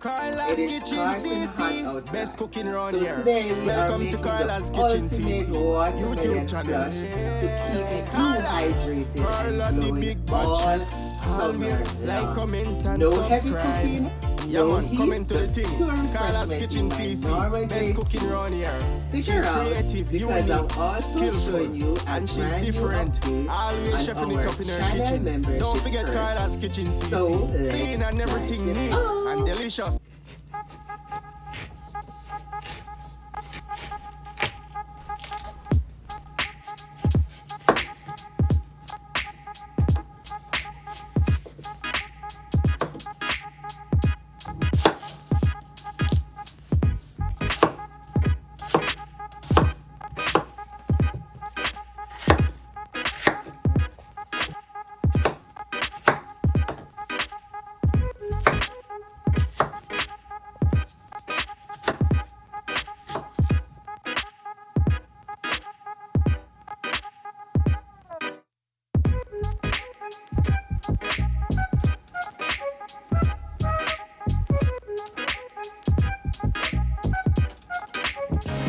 Carla's Kitchen CC, best cooking around here. Today we Welcome to Carla's Kitchen CC YouTube channel. To keep me hydrated Carla and the glowing big all batch. summer Always like, long. comment and No heavy subscribe. cooking, Yeah no man, heat, comment to the just thing. pure Carla's refreshment Kitchen in my CC, normal best day. cooking around here. Stick She's around creative, because unique, I'm also skillful, showing you a and she's brand new different. update Always on chefing it our up in her channel kitchen. membership Don't forget perks. Carla's Kitchen CC. So let's Clean and everything slice it neat up. and delicious.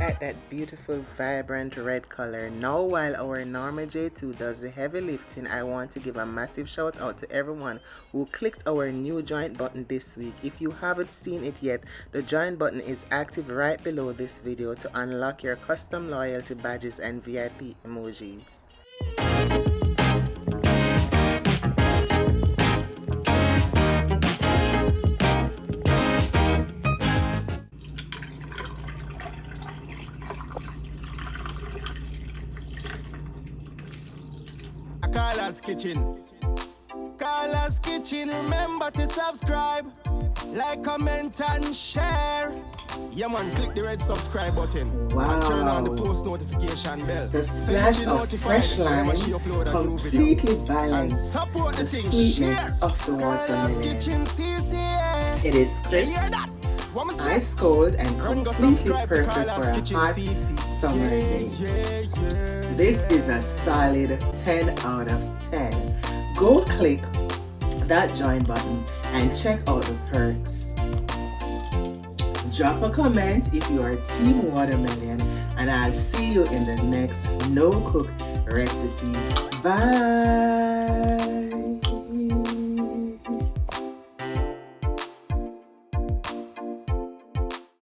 At that beautiful vibrant red color. Now while our Norma J2 does the heavy lifting, I want to give a massive shout out to everyone who clicked our new join button this week. If you haven't seen it yet, the join button is active right below this video to unlock your custom loyalty badges and VIP emojis. Carla's Kitchen. Carla's Kitchen, remember to subscribe, like, comment and share. Yeah man, click the red subscribe button. Wow. And turn on the post notification bell. The So splash you'll be of notified fresh whenever lime she upload a new video. completely And balanced support the the thing. sweetness Share. of the Carla's watermelon. Kitchen CC. It is You crisp, hear that? What me say? ice cold, and Run, go completely subscribe to perfect Carla's for a Kitchen hot CC. summer day. This is a solid 10 out of 10. Go click that join button and check out the perks. Drop a comment if you are team watermelon, and I'll see you in the next no cook recipe. Bye.